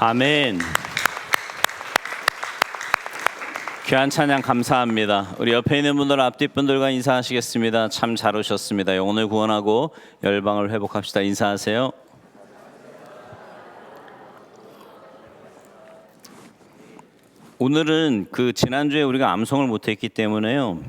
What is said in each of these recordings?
아멘. 귀한 찬양 감사합니다. 우리 옆에 있는 분들 앞뒷분들과 인사하시겠습니다. 참 잘 오셨습니다. 영혼을 구원하고 열방을 회복합시다. 인사하세요. 오늘은 지난주에 우리가 암송을 못했기 때문에요,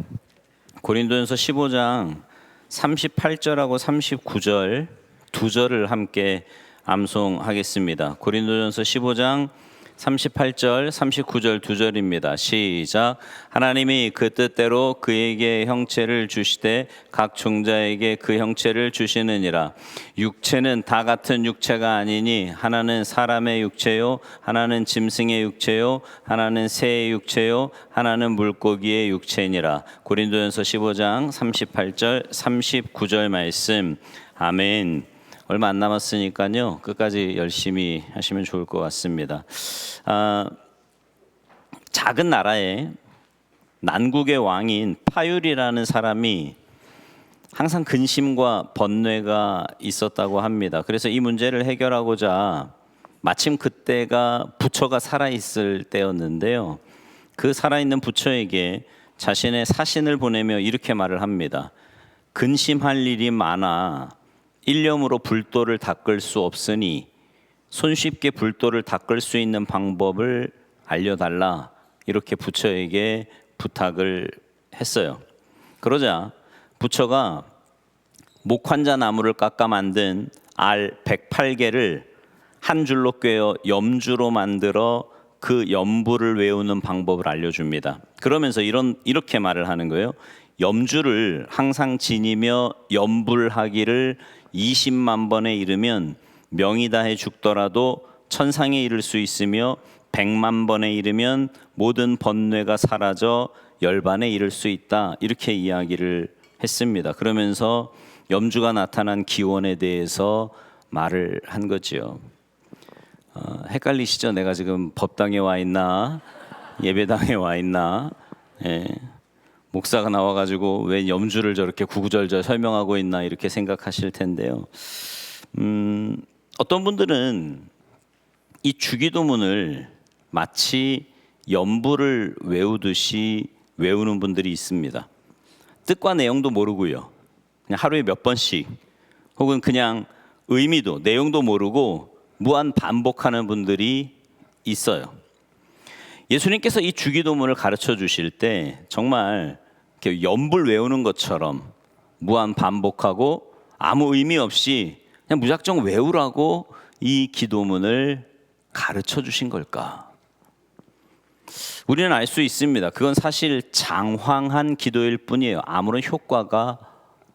고린도전서 15장 38절하고 39절 두 절을 함께 암송하겠습니다. 고린도전서 15장 38절, 39절 두 절입니다. 시작. 하나님이 그 뜻대로 그에게 형체를 주시되 각 종자에게 그 형체를 주시느니라. 육체는 다 같은 육체가 아니니 하나는 사람의 육체요, 하나는 짐승의 육체요, 하나는 새의 육체요, 하나는 물고기의 육체니라. 고린도전서 15장 38절, 39절 말씀. 아멘. 얼마 안 남았으니까요, 끝까지 열심히 하시면 좋을 것 같습니다. 작은 나라에 난국의 왕인 파율이라는 사람이 항상 근심과 번뇌가 있었다고 합니다. 그래서 이 문제를 해결하고자 마침 그때가 부처가 살아있을 때였는데요, 그 살아있는 부처에게 자신의 사신을 보내며 이렇게 말을 합니다. 근심할 일이 많아 일념으로 불도를 닦을 수 없으니 손쉽게 불도를 닦을 수 있는 방법을 알려달라, 이렇게 부처에게 부탁을 했어요. 그러자 부처가 목환자 나무를 깎아 만든 알 108개를 한 줄로 꿰어 염주로 만들어 그 염불을 외우는 방법을 알려줍니다. 그러면서 이렇게 말을 하는 거예요. 염주를 항상 지니며 염불하기를 20만 번에 이르면 명이 다해 죽더라도 천상에 이를 수 있으며 100만 번에 이르면 모든 번뇌가 사라져 열반에 이를 수 있다, 이렇게 이야기를 했습니다. 그러면서 염주가 나타난 기원에 대해서 말을 한 거지요. 헷갈리시죠? 내가 지금 법당에 와 있나 예배당에 와 있나? 목사가 나와가지고 왜 염주를 저렇게 구구절절 설명하고 있나, 이렇게 생각하실 텐데요. 어떤 분들은 이 주기도문을 마치 염불을 외우듯이 외우는 분들이 있습니다. 뜻과 내용도 모르고요, 그냥 하루에 몇 번씩, 혹은 그냥 의미도 내용도 모르고 무한 반복하는 분들이 있어요. 예수님께서 이 주기도문을 가르쳐 주실 때 정말 이렇게 염불 외우는 것처럼 무한 반복하고 아무 의미 없이 그냥 무작정 외우라고 이 기도문을 가르쳐 주신 걸까? 우리는 알 수 있습니다. 그건 사실 장황한 기도일 뿐이에요. 아무런 효과가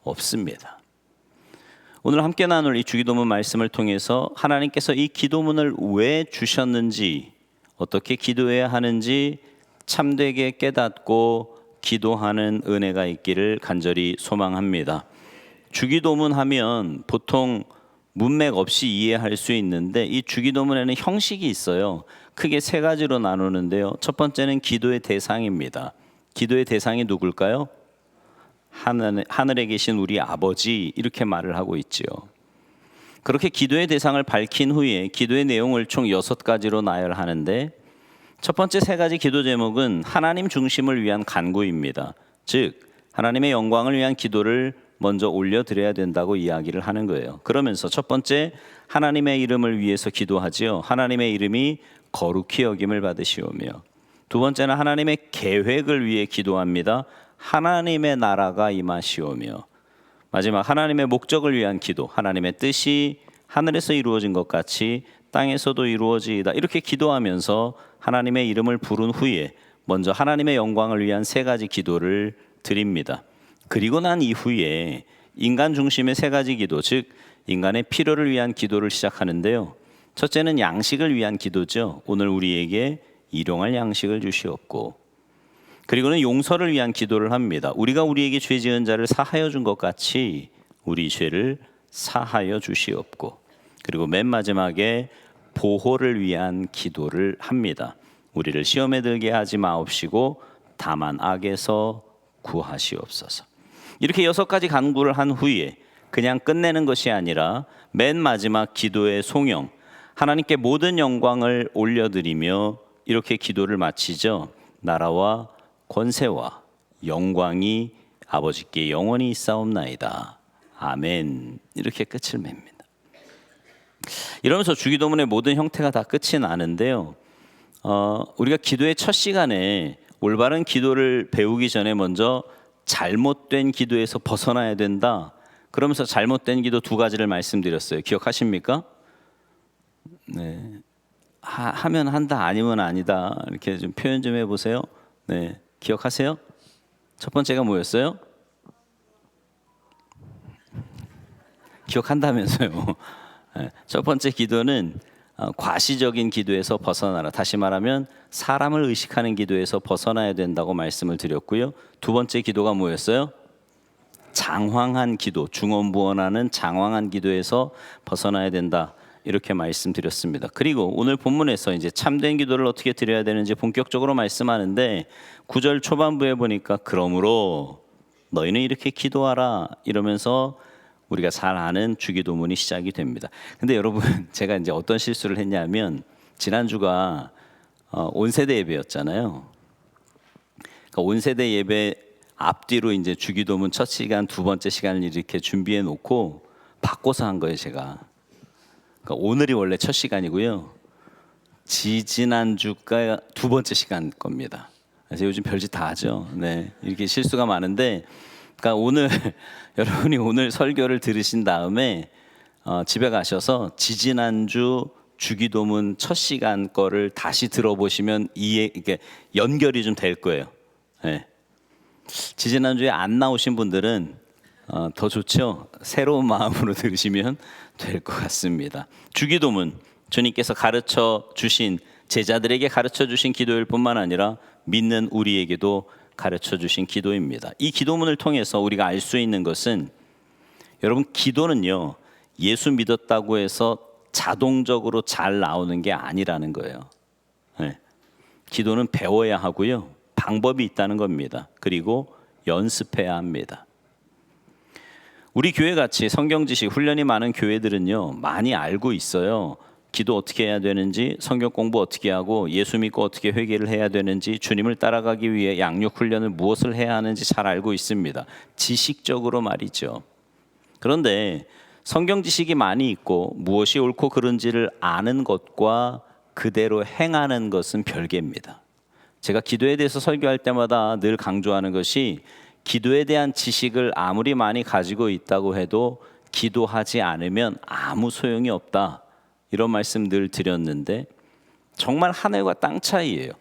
없습니다. 오늘 함께 나눌 이 주기도문 말씀을 통해서 하나님께서 이 기도문을 왜 주셨는지, 어떻게 기도해야 하는지 참되게 깨닫고 기도하는 은혜가 있기를 간절히 소망합니다. 주기도문 하면 보통 문맥 없이 이해할 수 있는데, 이 주기도문에는 형식이 있어요. 크게 세 가지로 나누는데요. 첫 번째는 기도의 대상입니다. 기도의 대상이 누굴까요? 하늘에 계신 우리 아버지, 이렇게 말을 하고 있지요. 그렇게 기도의 대상을 밝힌 후에 기도의 내용을 총 6가지로 나열하는데, 첫 번째 세 가지 기도 제목은 하나님 중심을 위한 간구입니다. 즉 하나님의 영광을 위한 기도를 먼저 올려드려야 된다고 이야기를 하는 거예요. 그러면서 첫 번째, 하나님의 이름을 위해서 기도하지요. 하나님의 이름이 거룩히 여김을 받으시오며. 두 번째는 하나님의 계획을 위해 기도합니다. 하나님의 나라가 임하시오며. 마지막, 하나님의 목적을 위한 기도, 하나님의 뜻이 하늘에서 이루어진 것 같이 땅에서도 이루어지이다, 이렇게 기도하면서 하나님의 이름을 부른 후에 먼저 하나님의 영광을 위한 세 가지 기도를 드립니다. 그리고 난 이후에 인간 중심의 세 가지 기도, 즉 인간의 필요를 위한 기도를 시작하는데요. 첫째는 양식을 위한 기도죠. 오늘 우리에게 일용할 양식을 주시옵고. 그리고는 용서를 위한 기도를 합니다. 우리가 우리에게 죄 지은 자를 사하여 준 것 같이 우리 죄를 사하여 주시옵고. 그리고 맨 마지막에 보호를 위한 기도를 합니다. 우리를 시험에 들게 하지 마옵시고 다만 악에서 구하시옵소서. 이렇게 6가지 간구를 한 후에 그냥 끝내는 것이 아니라 맨 마지막 기도의 송영, 하나님께 모든 영광을 올려드리며 이렇게 기도를 마치죠. 나라와 권세와 영광이 아버지께 영원히 있사옵나이다. 아멘. 이렇게 끝을 맺습니다. 이러면서 주기도문의 모든 형태가 다 끝이 나는데요. 우리가 기도의 첫 시간에 올바른 기도를 배우기 전에 먼저 잘못된 기도에서 벗어나야 된다. 그러면서 잘못된 기도 두 가지를 말씀드렸어요. 기억하십니까? 네. 하면 한다, 아니면 아니다. 이렇게 좀 표현 좀 해보세요. 네. 기억하세요? 첫 번째가 뭐였어요? 기억한다면서요. 네. 첫 번째 기도는 과시적인 기도에서 벗어나라. 다시 말하면 사람을 의식하는 기도에서 벗어나야 된다고 말씀을 드렸고요. 두 번째 기도가 뭐였어요? 장황한 기도, 중언부언하는 장황한 기도에서 벗어나야 된다. 이렇게 말씀드렸습니다. 그리고 오늘 본문에서 이제 참된 기도를 어떻게 드려야 되는지 본격적으로 말씀하는데 9절 초반부에 보니까 그러므로 너희는 이렇게 기도하라 이러면서 우리가 잘 아는 주기도문이 시작이 됩니다. 근데 여러분 제가 이제 어떤 실수를 했냐면 지난주가 온세대 예배였잖아요. 그러니까 온세대 예배 앞뒤로 이제 주기도문 첫 시간, 두 번째 시간을 이렇게 준비해 놓고 바꿔서 한 거예요, 제가. 그러니까 오늘이 원래 첫 시간이고요. 지지난주가 두 번째 시간 겁니다. 그래서 요즘 별짓 다 하죠. 네, 이렇게 실수가 많은데, 그러니까 오늘 여러분이 오늘 설교를 들으신 다음에 집에 가셔서 지지난주 주기도문 첫 시간 거를 다시 들어보시면 이게 연결이 좀 될 거예요. 네. 지지난주에 안 나오신 분들은 더 좋죠. 새로운 마음으로 들으시면 될 것 같습니다. 주기도문, 주님께서 가르쳐 주신, 제자들에게 가르쳐 주신 기도일 뿐만 아니라 믿는 우리에게도 가르쳐 주신 기도입니다. 이 기도문을 통해서 우리가 알 수 있는 것은, 여러분, 기도는요, 예수 믿었다고 해서 자동적으로 잘 나오는 게 아니라는 거예요. 네. 기도는 배워야 하고요, 방법이 있다는 겁니다. 그리고 연습해야 합니다. 우리 교회 같이 성경 지식 훈련이 많은 교회들은요, 많이 알고 있어요. 기도 어떻게 해야 되는지, 성경 공부 어떻게 하고, 예수 믿고 어떻게 회개를 해야 되는지, 주님을 따라가기 위해 양육 훈련을 무엇을 해야 하는지 잘 알고 있습니다. 지식적으로 말이죠. 그런데 성경 지식이 많이 있고 무엇이 옳고 그른지를 아는 것과 그대로 행하는 것은 별개입니다. 제가 기도에 대해서 설교할 때마다 늘 강조하는 것이, 기도에 대한 지식을 아무리 많이 가지고 있다고 해도 기도하지 않으면 아무 소용이 없다, 이런 말씀 늘 드렸는데 정말 하늘과 땅 차이예요.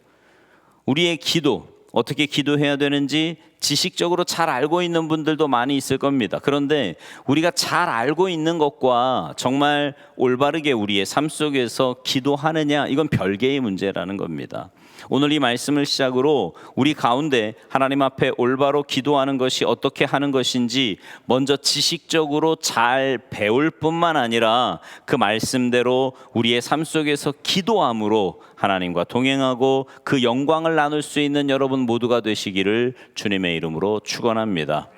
우리의 기도, 어떻게 기도해야 되는지 지식적으로 잘 알고 있는 분들도 많이 있을 겁니다. 그런데 우리가 잘 알고 있는 것과 정말 올바르게 우리의 삶 속에서 기도하느냐, 이건 별개의 문제라는 겁니다. 오늘 이 말씀을 시작으로 우리 가운데 하나님 앞에 올바로 기도하는 것이 어떻게 하는 것인지 먼저 지식적으로 잘 배울 뿐만 아니라 그 말씀대로 우리의 삶 속에서 기도함으로 하나님과 동행하고 그 영광을 나눌 수 있는 여러분 모두가 되시기를 주님의 이름으로 축원합니다.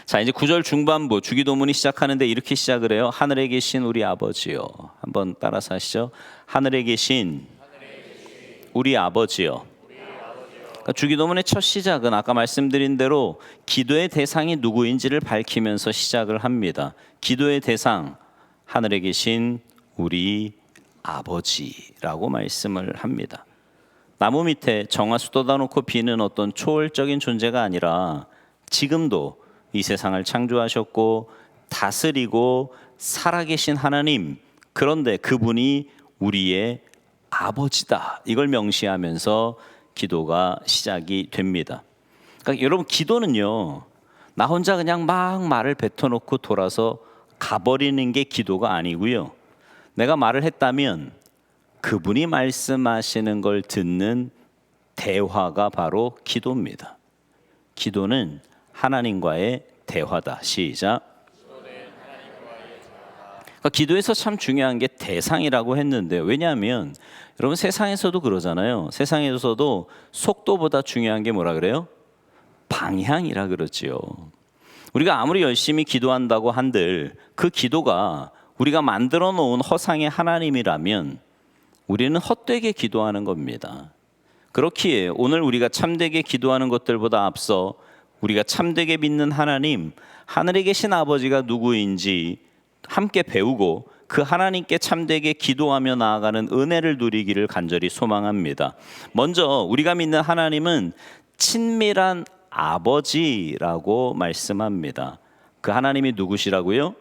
자, 이제 9절 중반부 주기도문이 시작하는데 이렇게 시작을 해요. 하늘에 계신 우리 아버지요. 한번 따라서 하시죠. 하늘에 계신 우리 아버지요. 그러니까 주기도문의 첫 시작은 아까 말씀드린 대로 기도의 대상이 누구인지를 밝히면서 시작을 합니다. 기도의 대상, 하늘에 계신 우리 아버지라고 말씀을 합니다. 나무 밑에 정화수 쏟아놓고 비는 어떤 초월적인 존재가 아니라 지금도 이 세상을 창조하셨고 다스리고 살아계신 하나님, 그런데 그분이 우리의 아버지다, 이걸 명시하면서 기도가 시작이 됩니다. 그러니까 여러분, 기도는요, 나 혼자 그냥 막 말을 뱉어놓고 돌아서 가버리는 게 기도가 아니고요, 내가 말을 했다면 그분이 말씀하시는 걸 듣는 대화가 바로 기도입니다. 기도는 하나님과의 대화다. 시작. 그러니까 기도에서 참 중요한 게 대상이라고 했는데, 왜냐하면 여러분 세상에서도 그러잖아요. 세상에서도 속도보다 중요한 게 뭐라 그래요? 방향이라 그러지요. 우리가 아무리 열심히 기도한다고 한들 그 기도가 우리가 만들어 놓은 허상의 하나님이라면 우리는 헛되게 기도하는 겁니다. 그렇기에 오늘 우리가 참되게 기도하는 것들보다 앞서 우리가 참되게 믿는 하나님, 하늘에 계신 아버지가 누구인지 함께 배우고 그 하나님께 참되게 기도하며 나아가는 은혜를 누리기를 간절히 소망합니다. 먼저 우리가 믿는 하나님은 친밀한 아버지라고 말씀합니다. 그 하나님이 누구시라고요?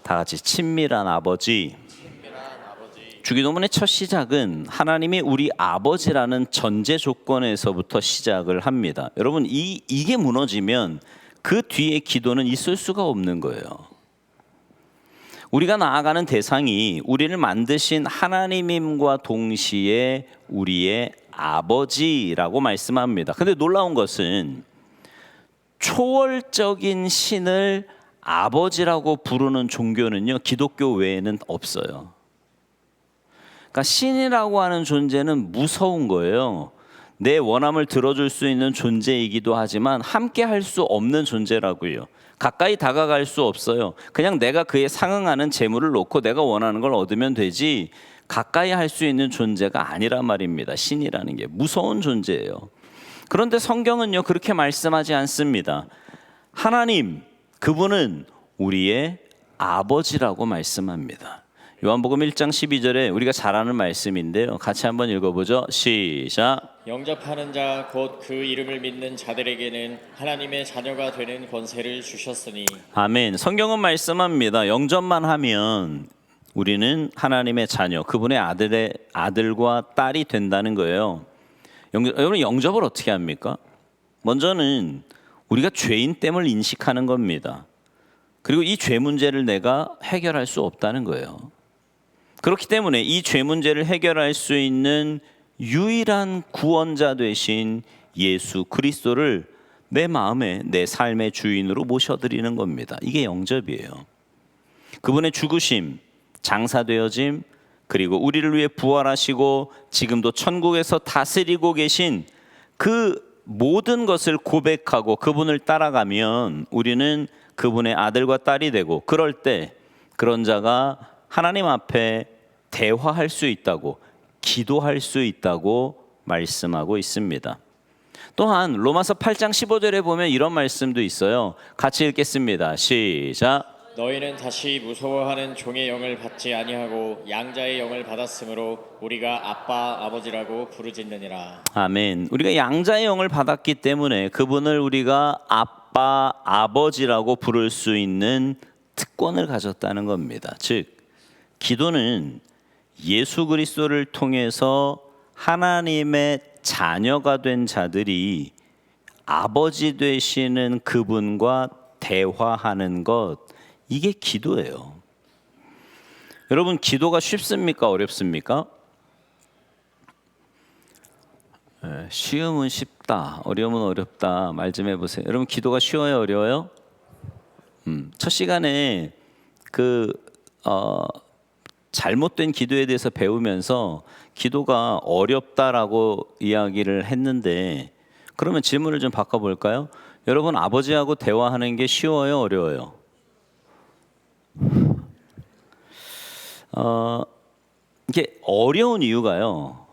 다 같이 친밀한 아버지. 주기도문의 첫 시작은 하나님이 우리 아버지라는 전제 조건에서부터 시작을 합니다. 여러분, 이게 무너지면 그 뒤에 기도는 있을 수가 없는 거예요. 우리가 나아가는 대상이 우리를 만드신 하나님임과 동시에 우리의 아버지라고 말씀합니다. 근데 놀라운 것은 초월적인 신을 아버지라고 부르는 종교는요, 기독교 외에는 없어요. 그러니까 신이라고 하는 존재는 무서운 거예요. 내 원함을 들어줄 수 있는 존재이기도 하지만 함께 할 수 없는 존재라고요. 가까이 다가갈 수 없어요. 그냥 내가 그에 상응하는 재물을 놓고 내가 원하는 걸 얻으면 되지 가까이 할 수 있는 존재가 아니란 말입니다. 신이라는 게 무서운 존재예요. 그런데 성경은요, 그렇게 말씀하지 않습니다. 하나님, 그분은 우리의 아버지라고 말씀합니다. 요한복음 1장 12절에 우리가 잘 아는 말씀인데요. 같이 한번 읽어보죠. 시작. 영접하는 자 곧 그 이름을 믿는 자들에게는 하나님의 자녀가 되는 권세를 주셨으니. 아멘. 성경은 말씀합니다. 영접만 하면 우리는 하나님의 자녀, 그분의 아들과 딸이 된다는 거예요. 여러분, 영접을 어떻게 합니까? 먼저는 우리가 죄인됨을 인식하는 겁니다. 그리고 이 죄 문제를 내가 해결할 수 없다는 거예요. 그렇기 때문에 이 죄 문제를 해결할 수 있는 유일한 구원자 되신 예수 그리스도를 내 마음에, 내 삶의 주인으로 모셔드리는 겁니다. 이게 영접이에요. 그분의 죽으심, 장사되어짐, 그리고 우리를 위해 부활하시고 지금도 천국에서 다스리고 계신 그 모든 것을 고백하고 그분을 따라가면 우리는 그분의 아들과 딸이 되고, 그럴 때 그런 자가 하나님 앞에 대화할 수 있다고, 기도할 수 있다고 말씀하고 있습니다. 또한 로마서 8장 15절에 보면 이런 말씀도 있어요. 같이 읽겠습니다. 시작. 너희는 다시 무서워하는 종의 영을 받지 아니하고 양자의 영을 받았으므로 우리가 아빠 아버지라고 부르짖느니라. 아멘. 우리가 양자의 영을 받았기 때문에 그분을 우리가 아빠 아버지라고 부를 수 있는 특권을 가졌다는 겁니다. 즉, 기도는 예수 그리스도를 통해서 하나님의 자녀가 된 자들이 아버지 되시는 그분과 대화하는 것, 이게 기도예요. 여러분, 기도가 쉽습니까? 어렵습니까? 쉬움은 쉽다, 어려움은 어렵다. 말 좀 해보세요. 여러분, 기도가 쉬워요? 어려워요? 첫 시간에 잘못된 기도에 대해서 배우면서 기도가 어렵다라고 이야기를 했는데, 그러면 질문을 좀 바꿔볼까요? 여러분, 아버지하고 대화하는 게 쉬워요? 어려워요? 이게 어려운 이유가요.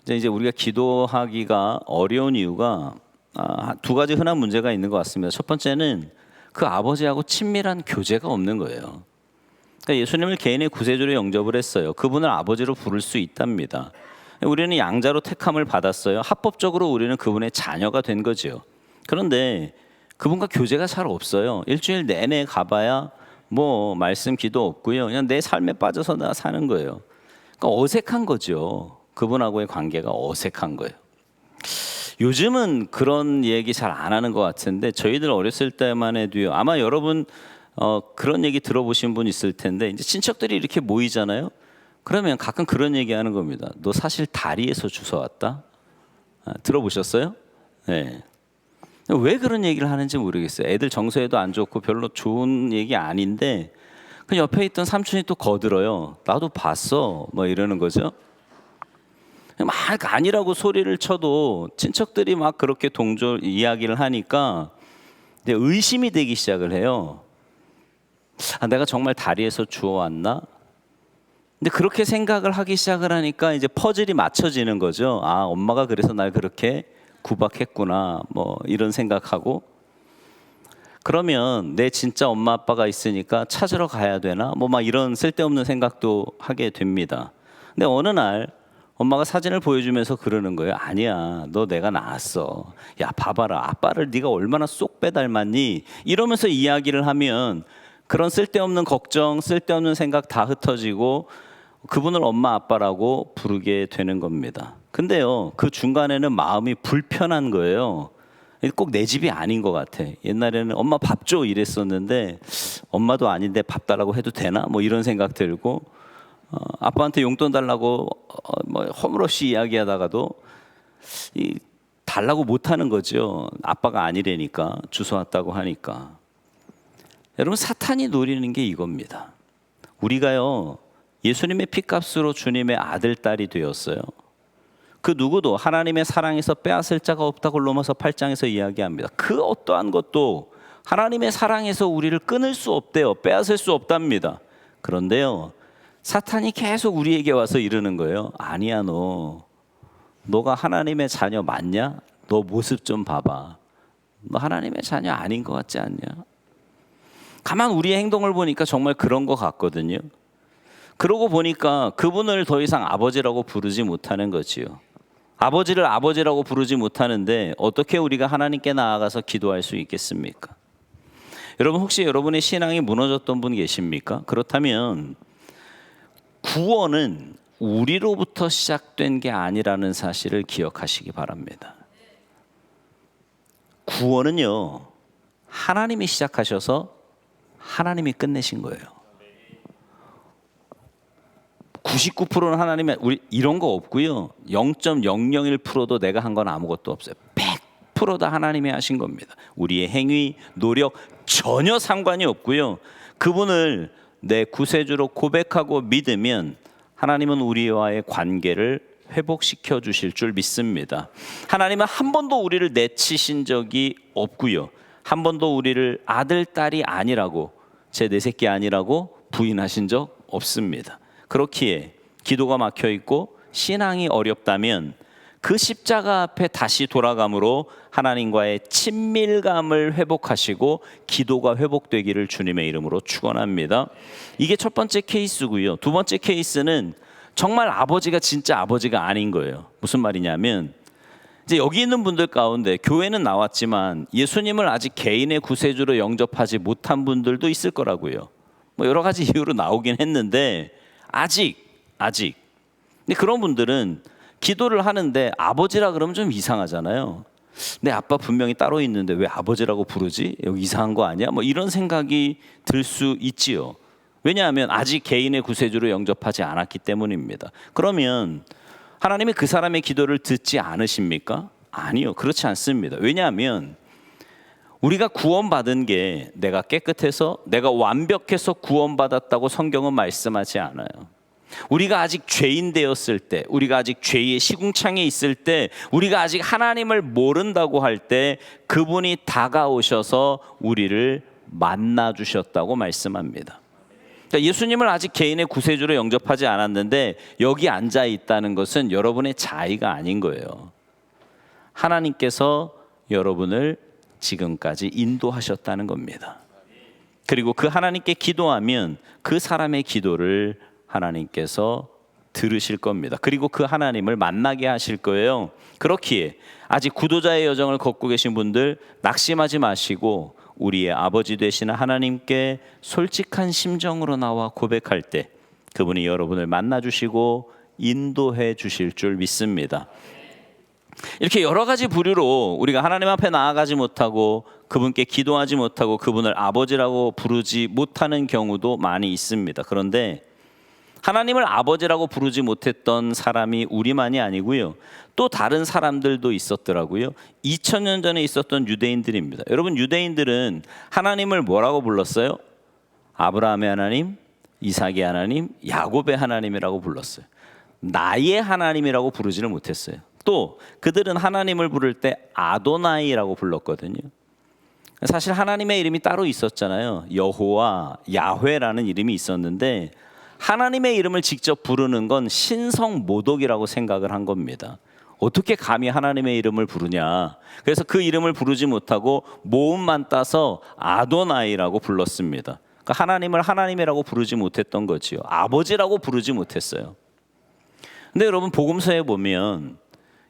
이제 우리가 기도하기가 어려운 이유가 두 가지 흔한 문제가 있는 것 같습니다. 첫 번째는 그 아버지하고 친밀한 교제가 없는 거예요. 그러니까 예수님을 개인의 구세주로 영접을 했어요. 그분을 아버지로 부를 수 있답니다. 우리는 양자로 택함을 받았어요. 합법적으로 우리는 그분의 자녀가 된 거죠. 그런데 그분과 교제가 잘 없어요. 일주일 내내 가봐야 뭐 말씀 기도 없고요. 그냥 내 삶에 빠져서 나 사는 거예요. 그러니까 어색한 거죠. 그분하고의 관계가 어색한 거예요. 요즘은 그런 얘기 잘 안 하는 것 같은데, 저희들 어렸을 때만 해도요. 아마 여러분 그런 얘기 들어보신 분 있을 텐데, 이제 친척들이 이렇게 모이잖아요. 그러면 가끔 그런 얘기 하는 겁니다. 너 사실 다리에서 주워왔다? 들어보셨어요? 네. 왜 그런 얘기를 하는지 모르겠어요. 애들 정서에도 안 좋고 별로 좋은 얘기 아닌데, 그 옆에 있던 삼촌이 또 거들어요. 나도 봤어, 뭐 이러는 거죠. 막 아니라고 소리를 쳐도 친척들이 막 그렇게 동조 이야기를 하니까 이제 의심이 되기 시작을 해요. 내가 정말 다리에서 주워왔나? 근데 그렇게 생각을 하기 시작을 하니까 이제 퍼즐이 맞춰지는 거죠. 엄마가 그래서 날 그렇게 구박했구나. 뭐 이런 생각하고, 그러면 내 진짜 엄마 아빠가 있으니까 찾으러 가야 되나? 뭐 막 이런 쓸데없는 생각도 하게 됩니다. 근데 어느 날 엄마가 사진을 보여주면서 그러는 거예요. 아니야, 너 내가 낳았어. 야, 봐봐라, 아빠를 네가 얼마나 쏙 빼닮았니? 이러면서 이야기를 하면 그런 쓸데없는 걱정, 쓸데없는 생각 다 흩어지고 그분을 엄마 아빠라고 부르게 되는 겁니다. 근데요, 그 중간에는 마음이 불편한 거예요. 꼭 내 집이 아닌 것 같아. 옛날에는 엄마 밥 줘 이랬었는데 엄마도 아닌데 밥 달라고 해도 되나? 뭐 이런 생각 들고, 아빠한테 용돈 달라고 뭐 허물없이 이야기하다가도 달라고 못하는 거죠. 아빠가 아니라니까, 주워 왔다고 하니까. 여러분, 사탄이 노리는 게 이겁니다. 우리가요, 예수님의 피값으로 주님의 아들 딸이 되었어요. 그 누구도 하나님의 사랑에서 빼앗을 자가 없다고 로마서 8장에서 이야기합니다. 그 어떠한 것도 하나님의 사랑에서 우리를 끊을 수 없대요. 빼앗을 수 없답니다. 그런데요, 사탄이 계속 우리에게 와서 이러는 거예요. 아니야, 너가 하나님의 자녀 맞냐? 너 모습 좀 봐봐. 너 하나님의 자녀 아닌 것 같지 않냐? 가만 우리의 행동을 보니까 정말 그런 것 같거든요. 그러고 보니까 그분을 더 이상 아버지라고 부르지 못하는 거지요. 아버지를 아버지라고 부르지 못하는데 어떻게 우리가 하나님께 나아가서 기도할 수 있겠습니까? 여러분, 혹시 여러분의 신앙이 무너졌던 분 계십니까? 그렇다면 구원은 우리로부터 시작된 게 아니라는 사실을 기억하시기 바랍니다. 구원은요, 하나님이 시작하셔서 하나님이 끝내신 거예요. 99%는 하나님의, 우리 이런 거 없고요. 0.001%도 내가 한 건 아무것도 없어요. 100% 다 하나님이 하신 겁니다. 우리의 행위, 노력 전혀 상관이 없고요. 그분을 내 구세주로 고백하고 믿으면 하나님은 우리와의 관계를 회복시켜 주실 줄 믿습니다. 하나님은 한 번도 우리를 내치신 적이 없고요. 한 번도 우리를 아들, 딸이 아니라고, 제 내 새끼 아니라고 부인하신 적 없습니다. 그렇기에 기도가 막혀 있고 신앙이 어렵다면 그 십자가 앞에 다시 돌아감으로 하나님과의 친밀감을 회복하시고 기도가 회복되기를 주님의 이름으로 축원합니다. 이게 첫 번째 케이스고요. 두 번째 케이스는 정말 아버지가 진짜 아버지가 아닌 거예요. 무슨 말이냐면, 이제 여기 있는 분들 가운데 교회는 나왔지만 예수님을 아직 개인의 구세주로 영접하지 못한 분들도 있을 거라고요. 뭐 여러 가지 이유로 나오긴 했는데 아직. 근데 그런 분들은 기도를 하는데 아버지라 그러면 좀 이상하잖아요. 내 아빠 분명히 따로 있는데 왜 아버지라고 부르지? 여기 이상한 거 아니야? 뭐 이런 생각이 들 수 있지요. 왜냐하면 아직 개인의 구세주로 영접하지 않았기 때문입니다. 그러면 하나님이 그 사람의 기도를 듣지 않으십니까? 아니요, 그렇지 않습니다. 왜냐하면 우리가 구원받은 게 내가 깨끗해서, 내가 완벽해서 구원받았다고 성경은 말씀하지 않아요. 우리가 아직 죄인 되었을 때, 우리가 아직 죄의 시궁창에 있을 때, 우리가 아직 하나님을 모른다고 할 때 그분이 다가오셔서 우리를 만나 주셨다고 말씀합니다. 그러니까 예수님을 아직 개인의 구세주로 영접하지 않았는데 여기 앉아 있다는 것은 여러분의 자의가 아닌 거예요. 하나님께서 여러분을 지금까지 인도하셨다는 겁니다. 그리고 그 하나님께 기도하면 그 사람의 기도를 하나님께서 들으실 겁니다. 그리고 그 하나님을 만나게 하실 거예요. 그렇기에 아직 구도자의 여정을 걷고 계신 분들 낙심하지 마시고 우리의 아버지 되시는 하나님께 솔직한 심정으로 나와 고백할 때 그분이 여러분을 만나주시고 인도해 주실 줄 믿습니다. 이렇게 여러 가지 부류로 우리가 하나님 앞에 나아가지 못하고 그분께 기도하지 못하고 그분을 아버지라고 부르지 못하는 경우도 많이 있습니다. 그런데 하나님을 아버지라고 부르지 못했던 사람이 우리만이 아니고요. 또 다른 사람들도 있었더라고요. 2000년 전에 있었던 유대인들입니다. 여러분, 유대인들은 하나님을 뭐라고 불렀어요? 아브라함의 하나님, 이삭의 하나님, 야곱의 하나님이라고 불렀어요. 나의 하나님이라고 부르지를 못했어요. 또 그들은 하나님을 부를 때 아도나이라고 불렀거든요. 사실 하나님의 이름이 따로 있었잖아요. 여호와, 야훼라는 이름이 있었는데 하나님의 이름을 직접 부르는 건 신성모독이라고 생각을 한 겁니다. 어떻게 감히 하나님의 이름을 부르냐. 그래서 그 이름을 부르지 못하고 모음만 따서 아도나이라고 불렀습니다. 그러니까 하나님을 하나님이라고 부르지 못했던 거지요. 아버지라고 부르지 못했어요. 근데 여러분 복음서에 보면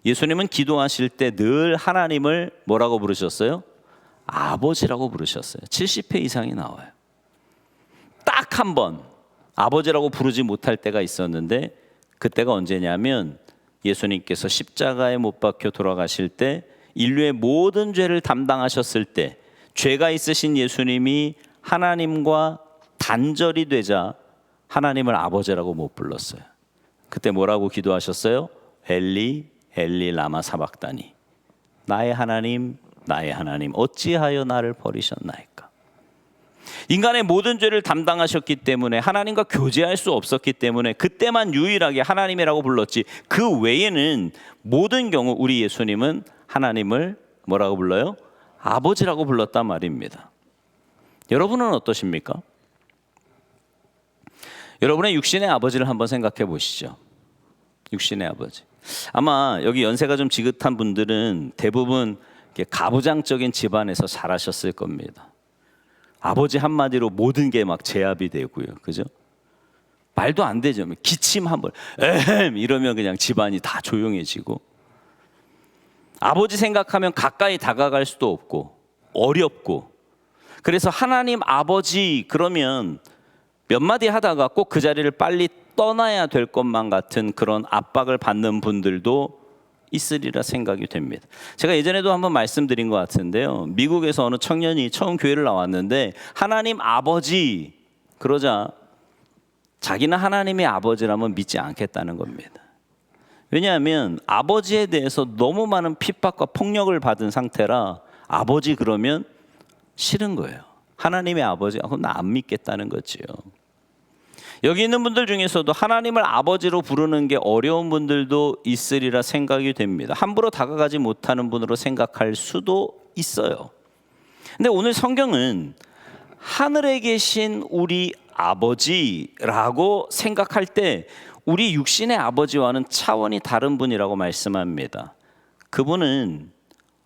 예수님은 기도하실 때 늘 하나님을 뭐라고 부르셨어요? 아버지라고 부르셨어요. 70회 이상이 나와요. 딱 한 번 아버지라고 부르지 못할 때가 있었는데 그때가 언제냐면 예수님께서 십자가에 못 박혀 돌아가실 때 인류의 모든 죄를 담당하셨을 때 죄가 있으신 예수님이 하나님과 단절이 되자 하나님을 아버지라고 못 불렀어요. 그때 뭐라고 기도하셨어요? 엘리 엘리 라마 사박다니, 나의 하나님 나의 하나님 어찌하여 나를 버리셨나이까. 인간의 모든 죄를 담당하셨기 때문에 하나님과 교제할 수 없었기 때문에 그때만 유일하게 하나님이라고 불렀지, 그 외에는 모든 경우 우리 예수님은 하나님을 뭐라고 불러요? 아버지라고 불렀단 말입니다. 여러분은 어떠십니까? 여러분의 육신의 아버지를 한번 생각해 보시죠. 육신의 아버지. 아마 여기 연세가 좀 지긋한 분들은 대부분 가부장적인 집안에서 자라셨을 겁니다. 아버지 한마디로 모든 게 막 제압이 되고요. 그죠? 말도 안 되죠. 기침 한 번, 에헴 이러면 그냥 집안이 다 조용해지고, 아버지 생각하면 가까이 다가갈 수도 없고 어렵고, 그래서 하나님 아버지 그러면 몇 마디 하다가 꼭 그 자리를 빨리 떠나야 될 것만 같은 그런 압박을 받는 분들도 있으리라 생각이 됩니다. 제가 예전에도 한번 말씀드린 것 같은데요. 미국에서 어느 청년이 처음 교회를 나왔는데 하나님 아버지 그러자 자기는 하나님의 아버지라면 믿지 않겠다는 겁니다. 왜냐하면 아버지에 대해서 너무 많은 핍박과 폭력을 받은 상태라 아버지 그러면 싫은 거예요. 하나님의 아버지, 그럼 나 안 믿겠다는 거지요. 여기 있는 분들 중에서도 하나님을 아버지로 부르는 게 어려운 분들도 있으리라 생각이 됩니다. 함부로 다가가지 못하는 분으로 생각할 수도 있어요. 근데 오늘 성경은 하늘에 계신 우리 아버지라고 생각할 때 우리 육신의 아버지와는 차원이 다른 분이라고 말씀합니다. 그분은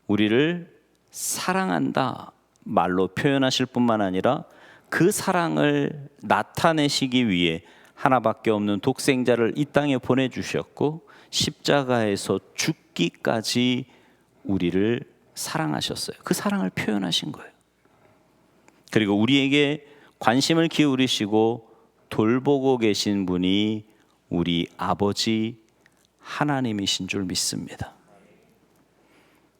우리를 사랑한다 말로 표현하실 뿐만 아니라 그 사랑을 나타내시기 위해 하나밖에 없는 독생자를 이 땅에 보내주셨고 십자가에서 죽기까지 우리를 사랑하셨어요. 그 사랑을 표현하신 거예요. 그리고 우리에게 관심을 기울이시고 돌보고 계신 분이 우리 아버지 하나님이신 줄 믿습니다.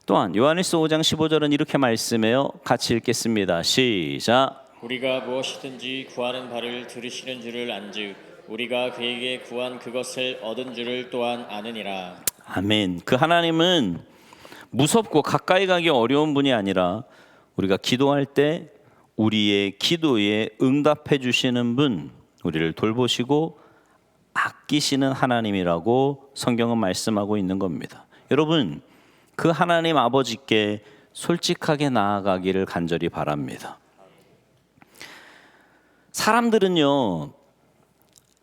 또한 요한일서 5장 15절은 이렇게 말씀해요. 같이 읽겠습니다. 시작. 우리가 무엇이든지 구하는 바를 들으시는 줄을 안즉 우리가 그에게 구한 그것을 얻은 줄을 또한 아느니라. 아멘. 그 하나님은 무섭고 가까이 가기 어려운 분이 아니라 우리가 기도할 때 우리의 기도에 응답해 주시는 분, 우리를 돌보시고 아끼시는 하나님이라고 성경은 말씀하고 있는 겁니다. 여러분, 그 하나님 아버지께 솔직하게 나아가기를 간절히 바랍니다. 사람들은요,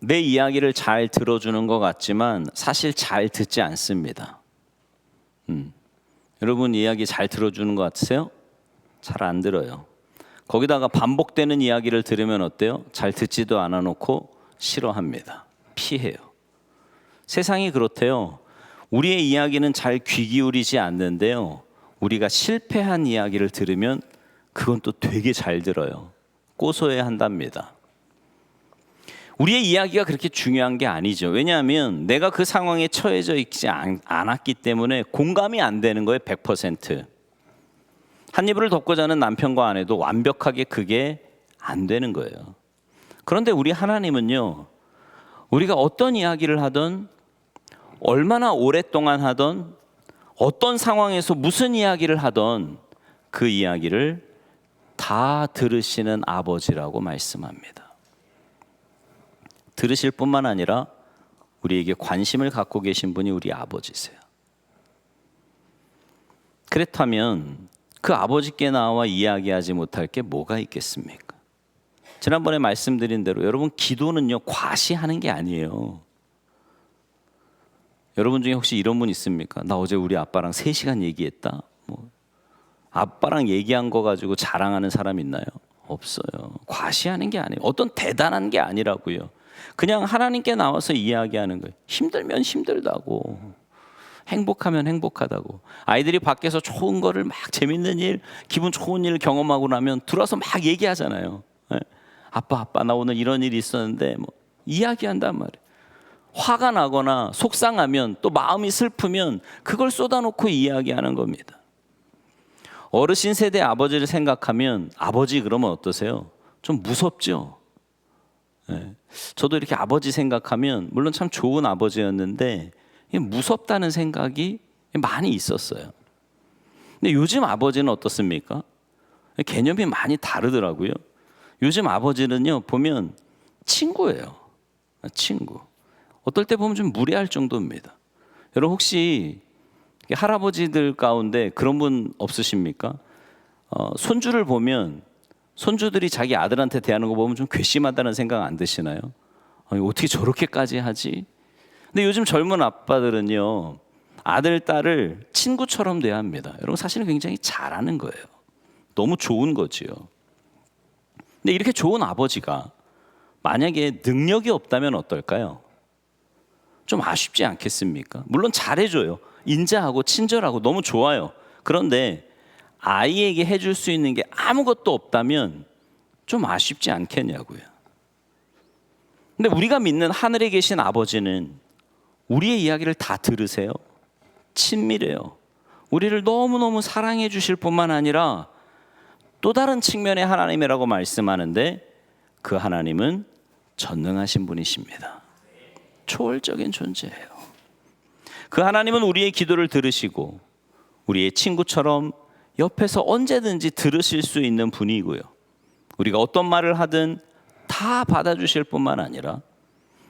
내 이야기를 잘 들어주는 것 같지만 사실 잘 듣지 않습니다. 여러분 이야기 잘 들어주는 것 같으세요? 잘 안 들어요. 거기다가 반복되는 이야기를 들으면 어때요? 잘 듣지도 않아 놓고 싫어합니다. 피해요. 세상이 그렇대요. 우리의 이야기는 잘 귀 기울이지 않는데요, 우리가 실패한 이야기를 들으면 그건 또 되게 잘 들어요. 고소해야 한답니다. 우리의 이야기가 그렇게 중요한 게 아니죠. 왜냐하면 내가 그 상황에 처해져 있지 않았기 때문에 공감이 안 되는 거예요. 100%. 한 이불을 덮고 자는 남편과 아내도 완벽하게 그게 안 되는 거예요. 그런데 우리 하나님은요, 우리가 어떤 이야기를 하든 얼마나 오랫동안 하든 어떤 상황에서 무슨 이야기를 하든 그 이야기를 다 들으시는 아버지라고 말씀합니다. 들으실 뿐만 아니라 우리에게 관심을 갖고 계신 분이 우리 아버지세요. 그렇다면 그 아버지께 나와 이야기하지 못할 게 뭐가 있겠습니까? 지난번에 말씀드린 대로 여러분, 기도는요 과시하는 게 아니에요. 여러분 중에 혹시 이런 분 있습니까? 나 어제 우리 아빠랑 3시간 얘기했다. 아빠랑 얘기한 거 가지고 자랑하는 사람 있나요? 없어요. 과시하는 게 아니에요. 어떤 대단한 게 아니라고요. 그냥 하나님께 나와서 이야기하는 거예요. 힘들면 힘들다고, 행복하면 행복하다고. 아이들이 밖에서 좋은 거를 막 재밌는 일, 기분 좋은 일 경험하고 나면 들어와서 막 얘기하잖아요. 아빠 나 오늘 이런 일이 있었는데 이야기한단 말이에요. 화가 나거나 속상하면, 또 마음이 슬프면 그걸 쏟아놓고 이야기하는 겁니다. 어르신 세대 아버지를 생각하면, 아버지 그러면 어떠세요? 좀 무섭죠? 저도 이렇게 아버지 생각하면 물론 참 좋은 아버지였는데 무섭다는 생각이 많이 있었어요. 근데 요즘 아버지는 어떻습니까? 개념이 많이 다르더라고요. 요즘 아버지는요 보면 친구예요. 친구. 어떨 때 보면 좀 무례할 정도입니다. 여러분, 혹시 할아버지들 가운데 그런 분 없으십니까? 손주를 보면 손주들이 자기 아들한테 대하는 거 보면 좀 괘씸하다는 생각 안 드시나요? 어떻게 저렇게까지 하지? 근데 요즘 젊은 아빠들은요 아들, 딸을 친구처럼 대합니다. 여러분, 사실은 굉장히 잘하는 거예요. 너무 좋은 거지요. 근데 이렇게 좋은 아버지가 만약에 능력이 없다면 어떨까요? 좀 아쉽지 않겠습니까? 물론 잘해줘요. 인자하고 친절하고 너무 좋아요. 그런데 아이에게 해줄 수 있는 게 아무것도 없다면 좀 아쉽지 않겠냐고요. 근데 우리가 믿는 하늘에 계신 아버지는 우리의 이야기를 다 들으세요. 친밀해요. 우리를 너무너무 사랑해 주실 뿐만 아니라 또 다른 측면의 하나님이라고 말씀하는데, 그 하나님은 전능하신 분이십니다. 초월적인 존재예요. 그 하나님은 우리의 기도를 들으시고 우리의 친구처럼 옆에서 언제든지 들으실 수 있는 분이고요. 우리가 어떤 말을 하든 다 받아주실 뿐만 아니라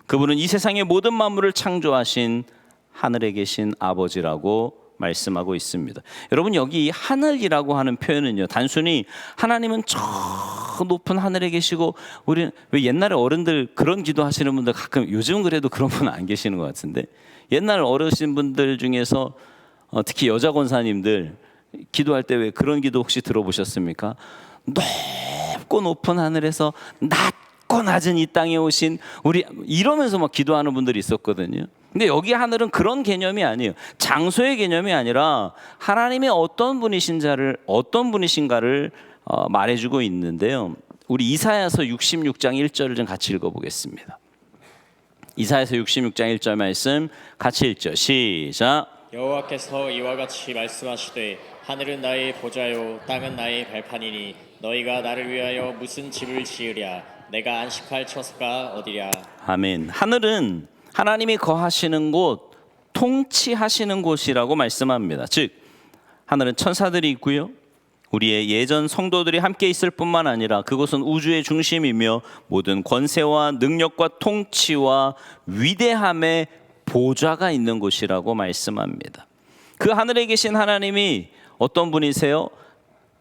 그분은 이 세상의 모든 만물을 창조하신 하늘에 계신 아버지라고 말씀하고 있습니다. 여러분, 여기 하늘이라고 하는 표현은요, 단순히 하나님은 저 높은 하늘에 계시고, 우리는 왜 옛날에 어른들 그런 기도하시는 분들 가끔, 요즘은 그래도 그런 분 안 계시는 것 같은데, 옛날 어르신 분들 중에서 특히 여자 권사님들 기도할 때 왜 그런 기도 혹시 들어보셨습니까? 높고 높은 하늘에서 낮고 낮은 이 땅에 오신 우리, 이러면서 막 기도하는 분들이 있었거든요. 근데 여기 하늘은 그런 개념이 아니에요. 장소의 개념이 아니라 하나님의 어떤 분이신가를 말해주고 있는데요. 우리 이사야서 66장 1절을 좀 같이 읽어보겠습니다. 이사야서 66장 1절 말씀 같이 읽죠. 시작. 여호와께서 이와 같이 말씀하시되 하늘은 나의 보좌요 땅은 나의 발판이니 너희가 나를 위하여 무슨 집을 지으랴. 내가 안식할 처소가 어디랴. 아멘. 하늘은 하나님이 거하시는 곳, 통치하시는 곳이라고 말씀합니다. 즉 하늘은 천사들이 있고요, 우리의 예전 성도들이 함께 있을 뿐만 아니라 그곳은 우주의 중심이며 모든 권세와 능력과 통치와 위대함의 보좌가 있는 곳이라고 말씀합니다. 그 하늘에 계신 하나님이 어떤 분이세요?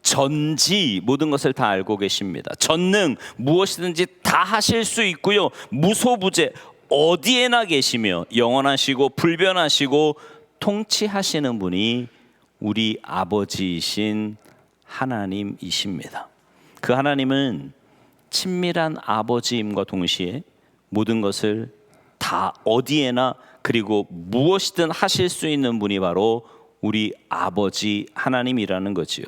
전지, 모든 것을 다 알고 계십니다. 전능, 무엇이든지 다 하실 수 있고요, 무소부재, 어디에나 계시며 영원하시고 불변하시고 통치하시는 분이 우리 아버지이신 하나님이십니다. 그 하나님은 친밀한 아버지임과 동시에 모든 것을 다 어디에나 그리고 무엇이든 하실 수 있는 분이 바로 우리 아버지 하나님이라는 거지요.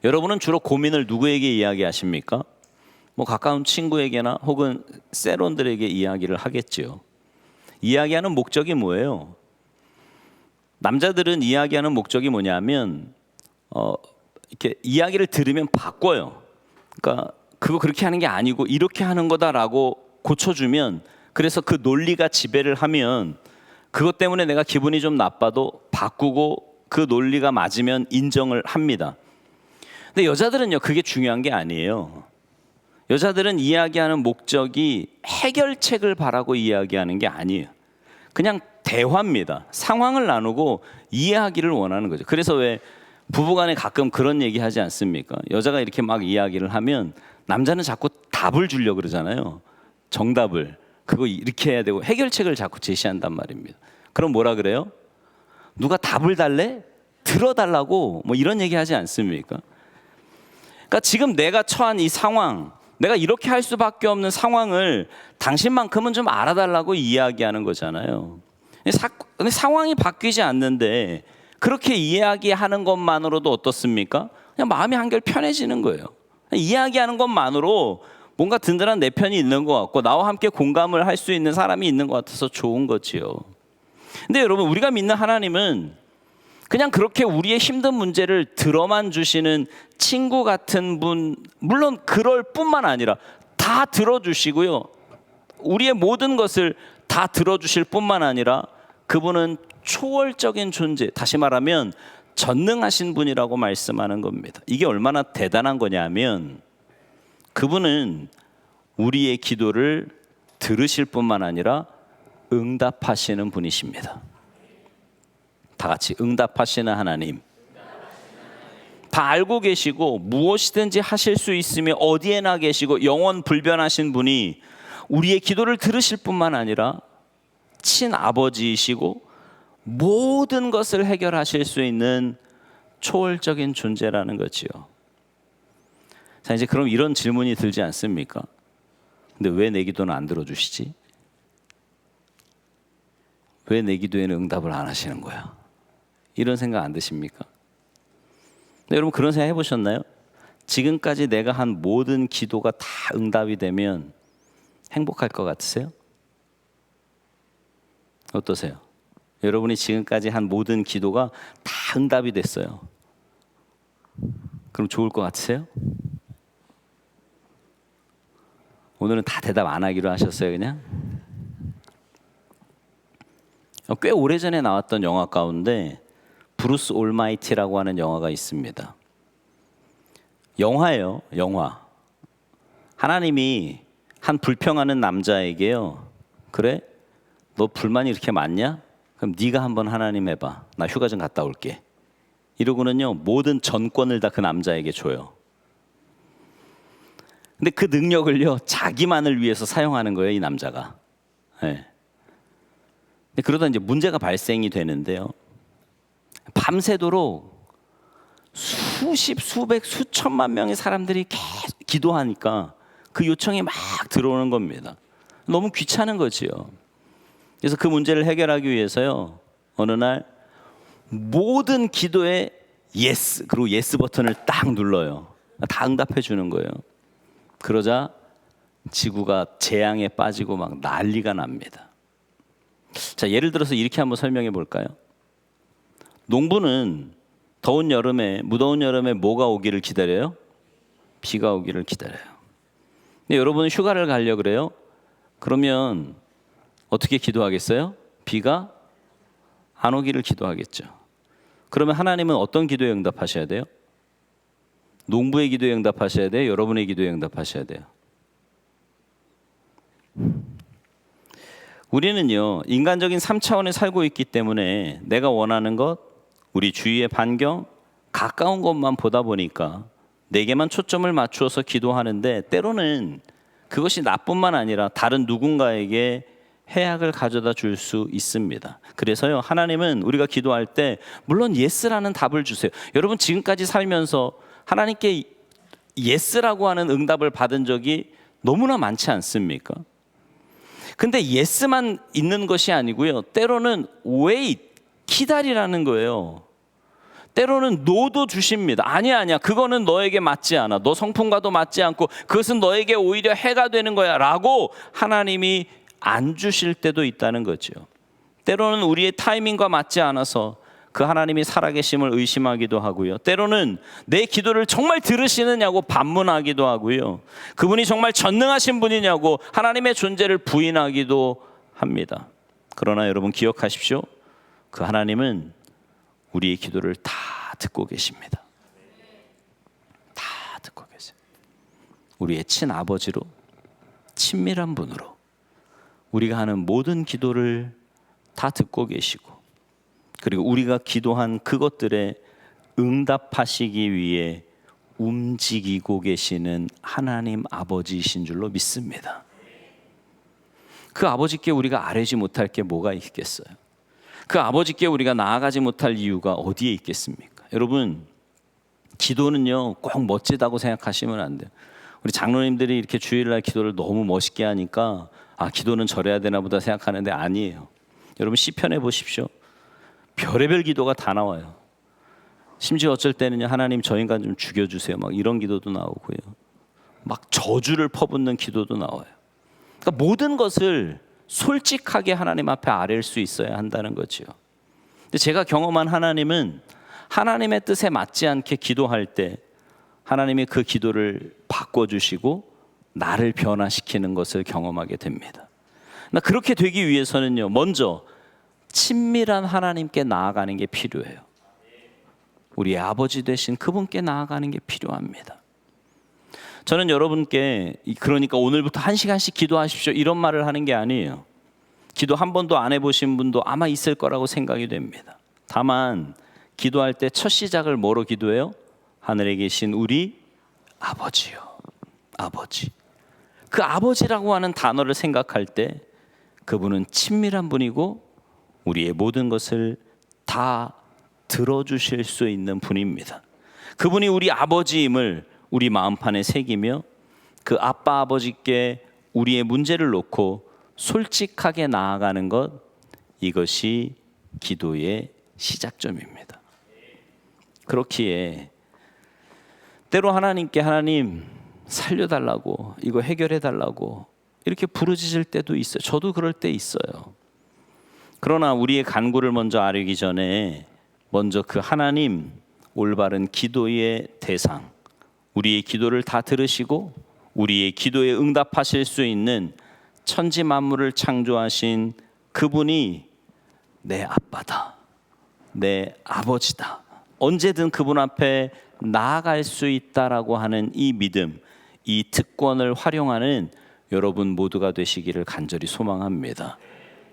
여러분은 주로 고민을 누구에게 이야기하십니까? 가까운 친구에게나 혹은 세론들에게 이야기를 하겠지요. 이야기하는 목적이 뭐예요? 남자들은 이야기하는 목적이 뭐냐면 이렇게 이야기를 들으면 바꿔요. 그러니까 그거 그렇게 하는 게 아니고 이렇게 하는 거다라고 고쳐주면, 그래서 그 논리가 지배를 하면 그것 때문에 내가 기분이 좀 나빠도 바꾸고 그 논리가 맞으면 인정을 합니다. 근데 여자들은요, 그게 중요한 게 아니에요. 여자들은 이야기하는 목적이 해결책을 바라고 이야기하는 게 아니에요. 그냥 대화입니다. 상황을 나누고 이해하기를 원하는 거죠. 그래서 왜 부부간에 가끔 그런 얘기 하지 않습니까? 여자가 이렇게 막 이야기를 하면 남자는 자꾸 답을 주려고 그러잖아요. 정답을. 그거 이렇게 해야 되고 해결책을 자꾸 제시한단 말입니다. 그럼 뭐라 그래요? 누가 답을 달래? 들어달라고 뭐 이런 얘기 하지 않습니까? 그러니까 지금 내가 처한 이 상황, 내가 이렇게 할 수밖에 없는 상황을 당신만큼은 좀 알아달라고 이야기하는 거잖아요. 근데 상황이 바뀌지 않는데 그렇게 이야기하는 것만으로도 어떻습니까? 그냥 마음이 한결 편해지는 거예요. 이야기하는 것만으로 뭔가 든든한 내 편이 있는 것 같고 나와 함께 공감을 할 수 있는 사람이 있는 것 같아서 좋은 거지요. 근데 여러분, 우리가 믿는 하나님은 그냥 그렇게 우리의 힘든 문제를 들어만 주시는 친구 같은 분, 물론 그럴 뿐만 아니라 다 들어주시고요. 우리의 모든 것을 다 들어주실 뿐만 아니라 그분은 초월적인 존재, 다시 말하면 전능하신 분이라고 말씀하는 겁니다. 이게 얼마나 대단한 거냐면 그분은 우리의 기도를 들으실 뿐만 아니라 응답하시는 분이십니다. 다 같이 응답하시는 하나님. 다 알고 계시고 무엇이든지 하실 수 있으며 어디에나 계시고 영원 불변하신 분이 우리의 기도를 들으실 뿐만 아니라 친아버지이시고 모든 것을 해결하실 수 있는 초월적인 존재라는 거지요. 자, 이제 그럼 이런 질문이 들지 않습니까? 근데 왜 내 기도는 안 들어주시지? 왜 내 기도에는 응답을 안 하시는 거야? 이런 생각 안 드십니까? 근데 여러분, 그런 생각 해보셨나요? 지금까지 내가 한 모든 기도가 다 응답이 되면 행복할 것 같으세요? 어떠세요? 여러분이 지금까지 한 모든 기도가 다 응답이 됐어요. 그럼 좋을 것 같으세요? 오늘은 다 대답 안 하기로 하셨어요, 그냥? 꽤 오래전에 나왔던 영화 가운데 브루스 올마이티라고 하는 영화가 있습니다. 영화예요, 영화. 하나님이 한 불평하는 남자에게요, 그래? 너 불만이 이렇게 많냐? 그럼 네가 한번 하나님 해봐. 나 휴가 좀 갔다 올게. 이러고는요, 모든 전권을 다 그 남자에게 줘요. 근데 그 능력을요, 자기만을 위해서 사용하는 거예요, 이 남자가. 네. 근데 그러다 이제 문제가 발생이 되는데요. 밤새도록 수십, 수백, 수천만 명의 사람들이 계속 기도하니까 그 요청이 막 들어오는 겁니다. 너무 귀찮은 거지요. 그래서 그 문제를 해결하기 위해서요, 어느 날 모든 기도에 예스, 그리고 예스 버튼을 딱 눌러요. 다 응답해 주는 거예요. 그러자 지구가 재앙에 빠지고 막 난리가 납니다. 자, 예를 들어서 이렇게 한번 설명해 볼까요? 농부는 더운 여름에, 무더운 여름에 뭐가 오기를 기다려요? 비가 오기를 기다려요. 근데 여러분은 휴가를 가려고 그래요? 그러면 어떻게 기도하겠어요? 비가 안 오기를 기도하겠죠. 그러면 하나님은 어떤 기도에 응답하셔야 돼요? 농부의 기도에 응답하셔야 돼요? 여러분의 기도에 응답하셔야 돼요? 우리는요, 인간적인 3차원에 살고 있기 때문에 내가 원하는 것, 우리 주위의 반경, 가까운 것만 보다 보니까 내게만 초점을 맞추어서 기도하는데 때로는 그것이 나뿐만 아니라 다른 누군가에게 해악을 가져다 줄 수 있습니다. 그래서요, 하나님은 우리가 기도할 때 물론 예스라는 답을 주세요. 여러분, 지금까지 살면서 하나님께 예스라고 하는 응답을 받은 적이 너무나 많지 않습니까? 근데 예스만 있는 것이 아니고요, 때로는 wait, 기다리라는 거예요. 때로는 노도 주십니다. 아니야, 그거는 너에게 맞지 않아. 너 성품과도 맞지 않고 그것은 너에게 오히려 해가 되는 거야 라고 하나님이 안 주실 때도 있다는 거죠. 때로는 우리의 타이밍과 맞지 않아서 그 하나님이 살아계심을 의심하기도 하고요. 때로는 내 기도를 정말 들으시느냐고 반문하기도 하고요. 그분이 정말 전능하신 분이냐고 하나님의 존재를 부인하기도 합니다. 그러나 여러분 기억하십시오. 그 하나님은 우리의 기도를 다 듣고 계십니다. 다 듣고 계세요. 우리의 친아버지로, 친밀한 분으로 우리가 하는 모든 기도를 다 듣고 계시고, 그리고 우리가 기도한 그것들에 응답하시기 위해 움직이고 계시는 하나님 아버지이신 줄로 믿습니다. 그 아버지께 우리가 아뢰지 못할 게 뭐가 있겠어요? 그 아버지께 우리가 나아가지 못할 이유가 어디에 있겠습니까? 여러분, 기도는요 꼭 멋지다고 생각하시면 안 돼요. 우리 장로님들이 이렇게 주일날 기도를 너무 멋있게 하니까 기도는 저래야 되나 보다 생각하는데 아니에요. 여러분, 시편해 보십시오. 별의별 기도가 다 나와요. 심지어 어쩔 때는요, 하나님 저 인간 좀 죽여주세요, 막 이런 기도도 나오고요, 막 저주를 퍼붓는 기도도 나와요. 그러니까 모든 것을 솔직하게 하나님 앞에 아뢰일 수 있어야 한다는 거죠. 근데 제가 경험한 하나님은 하나님의 뜻에 맞지 않게 기도할 때 하나님이 그 기도를 바꿔주시고 나를 변화시키는 것을 경험하게 됩니다. 그렇게 되기 위해서는요, 먼저 친밀한 하나님께 나아가는 게 필요해요. 우리의 아버지 되신 그분께 나아가는 게 필요합니다. 저는 여러분께 그러니까 오늘부터 1시간씩 기도하십시오 이런 말을 하는 게 아니에요. 기도 한 번도 안 해보신 분도 아마 있을 거라고 생각이 됩니다. 다만 기도할 때 첫 시작을 뭐로 기도해요? 하늘에 계신 우리 아버지요. 아버지. 그 아버지라고 하는 단어를 생각할 때 그분은 친밀한 분이고 우리의 모든 것을 다 들어주실 수 있는 분입니다. 그분이 우리 아버지임을 우리 마음판에 새기며 그 아빠 아버지께 우리의 문제를 놓고 솔직하게 나아가는 것, 이것이 기도의 시작점입니다. 그렇기에 때로 하나님께 하나님 살려달라고, 이거 해결해달라고 이렇게 부르짖을 때도 있어요. 저도 그럴 때 있어요. 그러나 우리의 간구를 먼저 아뢰기 전에 먼저 그 하나님 올바른 기도의 대상, 우리의 기도를 다 들으시고 우리의 기도에 응답하실 수 있는 천지 만물을 창조하신 그분이 내 아빠다, 내 아버지다, 언제든 그분 앞에 나아갈 수 있다라고 하는 이 믿음, 이 특권을 활용하는 여러분 모두가 되시기를 간절히 소망합니다.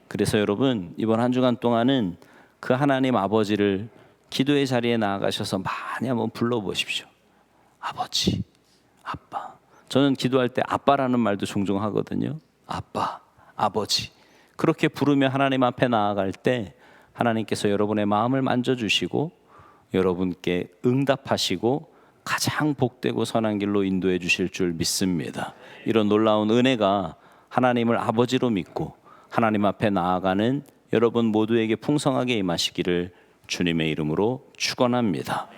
그래서 여러분, 이번 한 주간 동안은 그 하나님 아버지를 기도의 자리에 나아가셔서 많이 한번 불러보십시오. 아버지, 아빠. 저는 기도할 때 아빠라는 말도 종종 하거든요. 아빠, 아버지. 그렇게 부르며 하나님 앞에 나아갈 때 하나님께서 여러분의 마음을 만져주시고 여러분께 응답하시고 가장 복되고 선한 길로 인도해 주실 줄 믿습니다. 이런 놀라운 은혜가 하나님을 아버지로 믿고 하나님 앞에 나아가는 여러분 모두에게 풍성하게 임하시기를 주님의 이름으로 축원합니다.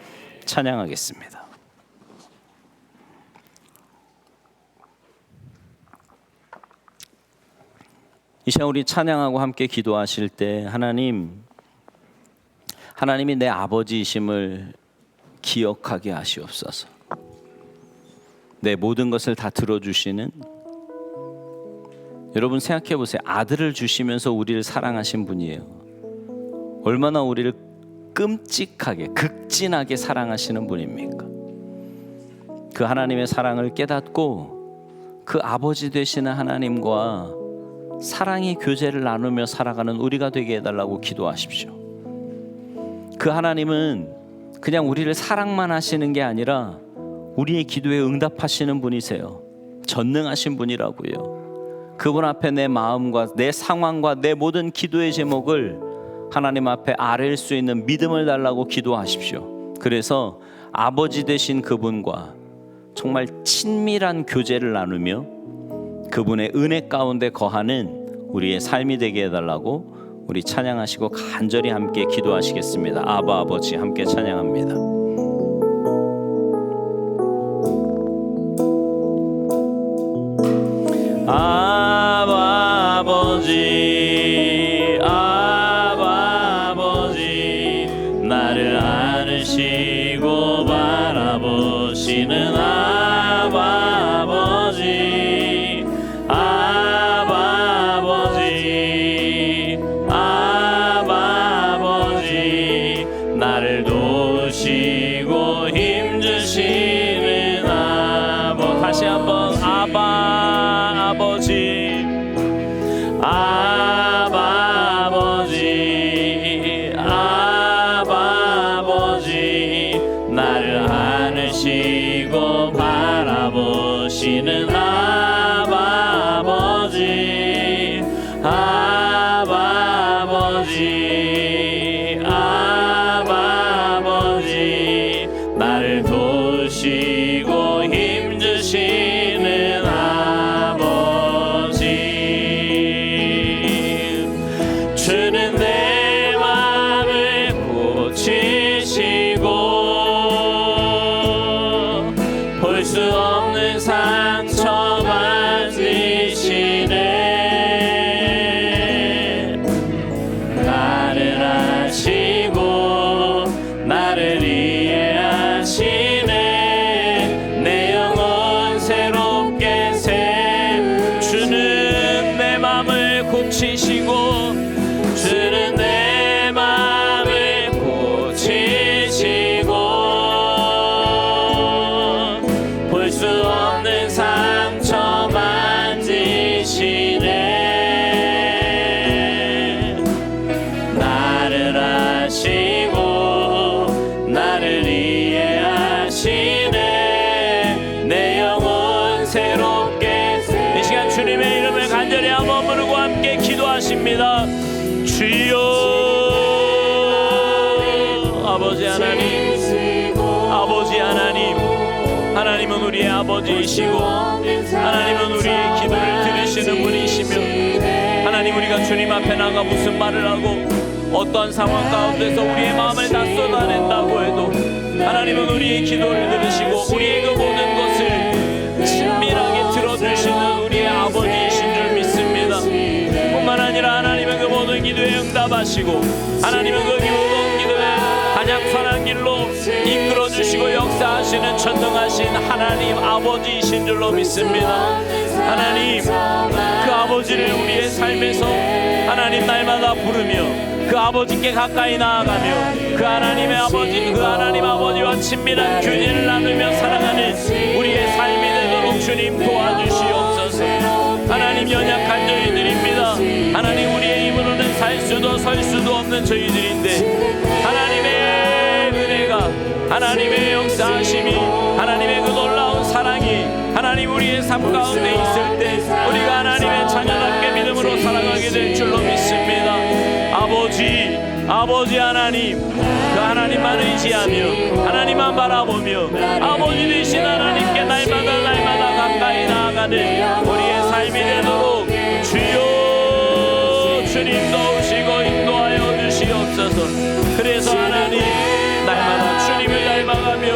찬양하겠습니다. 이 시간 우리 찬양하고 함께 기도하실 때 하나님이 내 아버지이심을 기억하게 하시옵소서. 내 모든 것을 다 들어주시는, 여러분 생각해 보세요. 아들을 주시면서 우리를 사랑하신 분이에요. 얼마나 우리를 끔찍하게, 극진하게 사랑하시는 분입니까? 그 하나님의 사랑을 깨닫고 그 아버지 되시는 하나님과 사랑의 교제를 나누며 살아가는 우리가 되게 해달라고 기도하십시오. 그 하나님은 그냥 우리를 사랑만 하시는 게 아니라 우리의 기도에 응답하시는 분이세요. 전능하신 분이라고요. 그분 앞에 내 마음과 내 상황과 내 모든 기도의 제목을 하나님 앞에 아뢰일 수 있는 믿음을 달라고 기도하십시오. 그래서 아버지 되신 그분과 정말 친밀한 교제를 나누며 그분의 은혜 가운데 거하는 우리의 삶이 되게 해달라고 우리 찬양하시고 간절히 함께 기도하시겠습니다. 아바 아버지 함께 찬양합니다. 아바 아버지, 아바 아버지, 나를 안으시고 바라보시는 아바 아버지, 아바 아버지, 아바 아버지, 나를 도우시고 힘주시는 아버. 다시 한번 아바 아버지, 아바 아버지, 아바 아버지, 고치시고 볼 수 없는 상처 만지시네. 나를 아시고 나를 이해하시네. 내 영혼 새롭게 주는 내 맘을 고치시고 주는 내 맘을 고치시고 볼 수 없는 상처 만지시네. 나를 아시고 나를 이해하시네. 내 영혼 새롭게 이 시간 주님의 이름을 간절히 한번 부르고 함께 기도하십니다. 주여 아버지 하나님, 아버지 하나님, 하나님은 우리의 아버지이시고 하나님은 우리의 기도를 들으시는 분이시며 하나님, 우리가 주님 앞에 나가 무슨 말을 하고 어떠한 상황 가운데서 우리의 마음을 다 쏟아낸다고 해도 하나님은 우리의 기도를 들으시고 우리의 그 모든 것을 친밀하게 들어주시는 우리의 아버지이신 줄 믿습니다. 뿐만 아니라 하나님은 그 모든 기도에 응답하시고 하나님은 그 모든 기도에 가장 선한 길로 이끌어주시고 역사하시는 전능하신 하나님 아버지이신 줄로 믿습니다. 하나님, 그 아버지를 우리의 삶에서 하나님 날마다 부르며 그 아버지께 가까이 나아가며 그 하나님의 아버지, 그 하나님 아버지와 친밀한 교제를 나누며 살아가는 우리의 삶이 되도록 주님 도와주시옵소서. 하나님, 연약한 저희들입니다. 하나님, 우리의 힘으로는 살 수도 설 수도 없는 저희들인데 하나님의 은혜가, 하나님의 역사하심이, 하나님의 그 놀라운 사랑이 하나님 우리의 삶 가운데 있을 때 우리가 하나님의 자녀답게 믿음으로 살아가게 될 줄로 믿습니다. 아버지 하나님, 그 하나님만 의지하며 하나님만 바라보며 아버지 되신 하나님께 날마다 가까이 나아가는 우리의 삶이 되도록 주여 주님 도우시고 인도하여 주시옵소서. 그래서 하나님, 날마다 주님을 닮아가며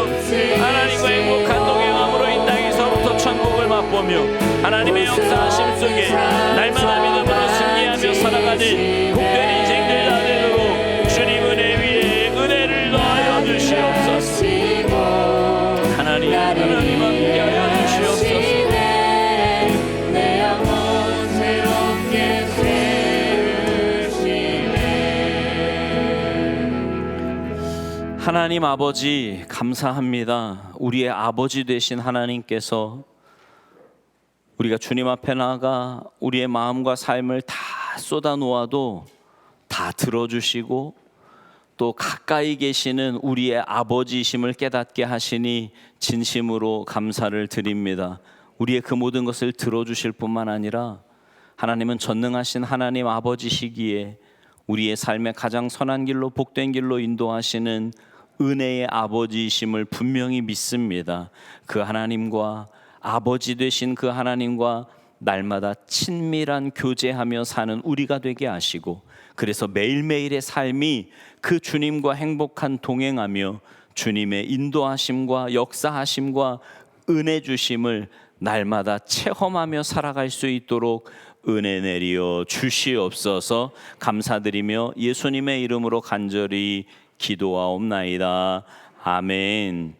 하나님과 행복한 동행함으로 이 땅에서부터 천국을 맛보며 하나님의 역사하심 속에 날마다 믿음으로 승리하며 살아가는 복된 인생들 다 되도록 주님 은혜 위에 은혜를 더하여 주시옵소서. 하나님 함께하여 주시옵소서. 하나님 아버지, 감사합니다. 우리의 아버지 되신 하나님께서 우리가 주님 앞에 나아가 우리의 마음과 삶을 다 쏟아 놓아도 다 들어주시고 또 가까이 계시는 우리의 아버지이심을 깨닫게 하시니 진심으로 감사를 드립니다. 우리의 그 모든 것을 들어주실 뿐만 아니라 하나님은 전능하신 하나님 아버지시기에 우리의 삶의 가장 선한 길로 복된 길로 인도하시는 은혜의 아버지이심을 분명히 믿습니다. 그 하나님과 아버지 되신 그 하나님과 날마다 친밀한 교제하며 사는 우리가 되게 하시고 그래서 매일매일의 삶이 그 주님과 행복한 동행하며 주님의 인도하심과 역사하심과 은혜 주심을 날마다 체험하며 살아갈 수 있도록 은혜 내리어 주시옵소서. 감사드리며 예수님의 이름으로 간절히 기도하옵나이다. 아멘.